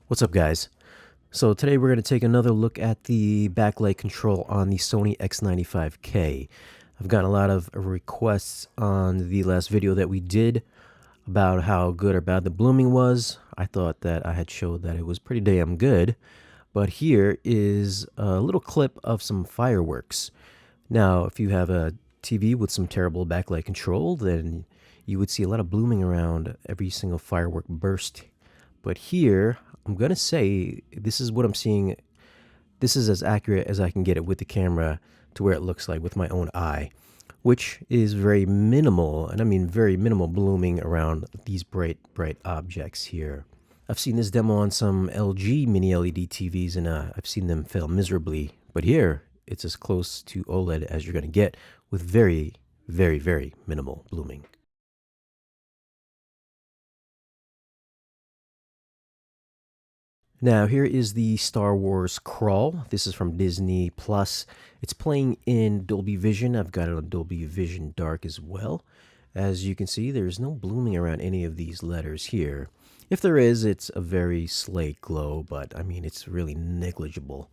What's up, guys? So today we're going to take another look at the backlight control on the Sony X95K. I've gotten a lot of requests on the last video that we did about how good or bad the blooming was. I thought that I had showed that it was pretty damn good, but here is a little clip of some fireworks. Now, if you have a TV with some terrible backlight control, then you would see a lot of blooming around every single firework burst. But here, I'm going to say this is what I'm seeing. This is as accurate as I can get it with the camera to where it looks like with my own eye, which is very minimal, and I mean very minimal blooming around these bright objects here. I've seen this demo on some LG mini LED TVs, and I've seen them fail miserably. But here, it's as close to OLED as you're going to get with very minimal blooming. Now, here is the Star Wars crawl. This is from Disney Plus. It's playing in Dolby Vision. I've got it on Dolby Vision Dark as well. As you can see, there's no blooming around any of these letters here. If there is, it's a very slight glow, but I mean, it's really negligible.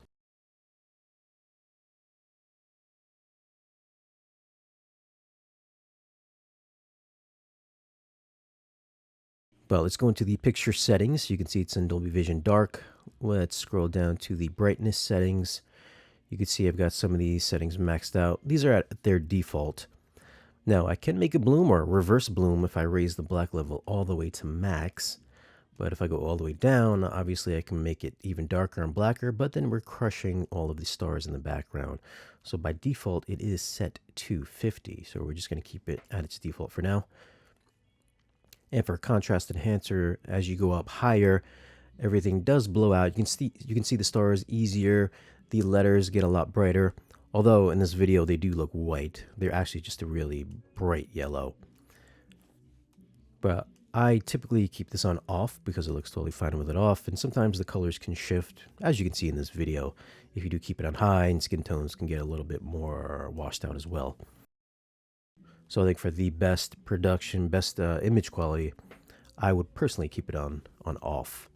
But let's go into the picture settings. You can see it's in Dolby Vision Dark. Let's scroll down to the brightness settings. You can see I've got some of these settings maxed out. These are at their default. Now, I can make a bloom or reverse bloom if I raise the black level all the way to max. But if I go all the way down, obviously I can make it even darker and blacker, but then we're crushing all of the stars in the background. So by default, it is set to 50. So we're just going to keep it at its default for now. And for contrast enhancer, as you go up higher, everything does blow out. You can see the stars easier. The letters get a lot brighter. Although in this video they do look white. They're actually just a really bright yellow. But I typically keep this on off because it looks totally fine with it off. And sometimes the colors can shift, as you can see in this video. If you do keep it on high, and skin tones can get a little bit more washed out as well. So I think for the best production, best image quality, I would personally keep it on off.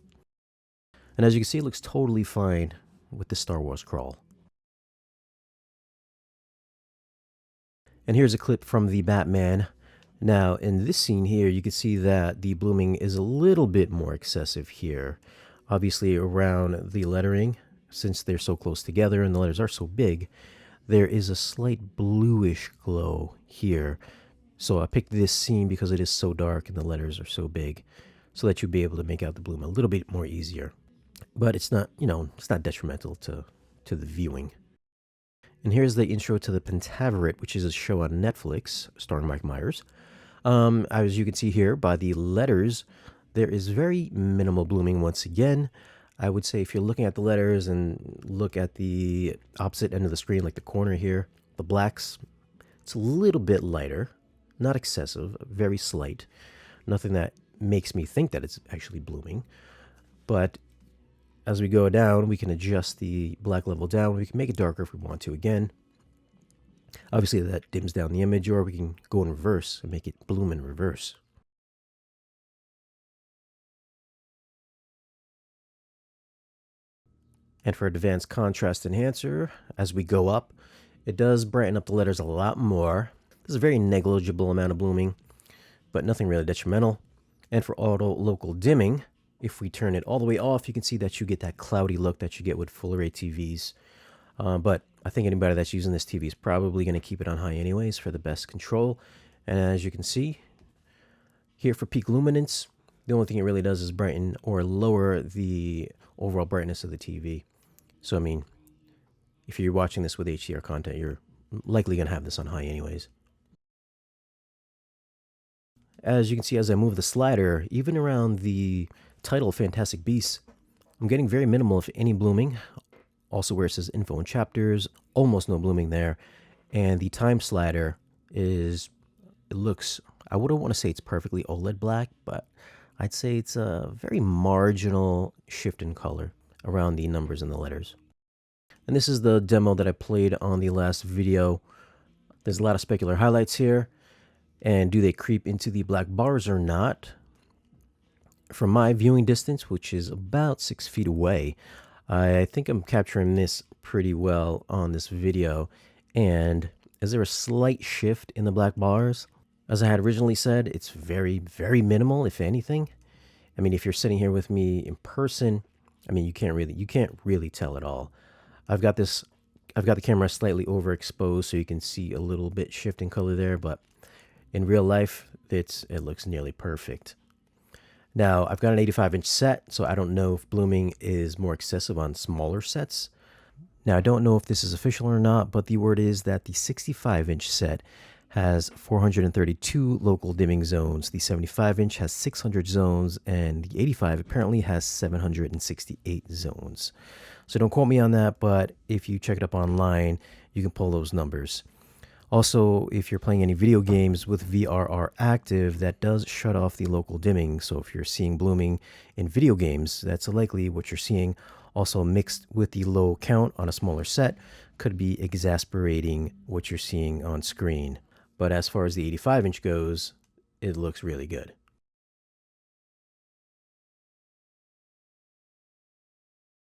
And as you can see, it looks totally fine with the Star Wars crawl. And here's a clip from the Batman. Now, in this scene here, you can see that the blooming is a little bit more excessive here. Obviously, around the lettering, since they're so close together and the letters are so big, there is a slight bluish glow here. So I picked this scene because it is so dark and the letters are so big, so that you'll be able to make out the bloom a little bit more easier. But it's not, it's not detrimental to the viewing. And here's the intro to the Pentaveret, which is a show on Netflix starring Mike Myers. As you can see here by the letters, there is very minimal blooming once again. I would say if you're looking at the letters and look at the opposite end of the screen, like the corner here, the blacks, it's a little bit lighter, not excessive, very slight. Nothing that makes me think that it's actually blooming. But as we go down, we can adjust the black level down. We can make it darker if we want to again. Obviously, that dims down the image, or we can go in reverse and make it bloom in reverse. And for advanced contrast enhancer, as we go up, it does brighten up the letters a lot more. There's a very negligible amount of blooming, but nothing really detrimental. And for auto local dimming, if we turn it all the way off, you can see that you get that cloudy look that you get with full array TVs. But I think anybody that's using this TV is probably going to keep it on high anyways for the best control. And as you can see, here for peak luminance, the only thing it really does is brighten or lower the overall brightness of the TV. So, I mean, if you're watching this with HDR content, you're likely going to have this on high anyways. As you can see, as I move the slider, even around the title Fantastic Beasts, I'm getting very minimal, if any, blooming. Also where it says info and chapters, almost no blooming there. And the time slider it looks, I wouldn't want to say it's perfectly OLED black, but I'd say it's a very marginal shift in color around the numbers and the letters. And this is the demo that I played on the last video. There's a lot of specular highlights here. And do they creep into the black bars or not? From my viewing distance, which is about 6 feet away, I think I'm capturing this pretty well on this video. And is there a slight shift in the black bars? As I had originally said, it's very, very minimal, if anything. I mean, if you're sitting here with me in person, I mean, you can't really tell at all. I've got the camera slightly overexposed so you can see a little bit shift in color there, but in real life, it looks nearly perfect. Now, I've got an 85-inch set, so I don't know if blooming is more excessive on smaller sets. Now, I don't know if this is official or not, but the word is that the 65-inch set has 432 local dimming zones, the 75-inch has 600 zones, and the 85 apparently has 768 zones. So don't quote me on that, but if you check it up online, you can pull those numbers. Also, if you're playing any video games with VRR active, that does shut off the local dimming. So if you're seeing blooming in video games, that's likely what you're seeing. Also, mixed with the low count on a smaller set, could be exasperating what you're seeing on screen. But as far as the 85-inch goes, it looks really good.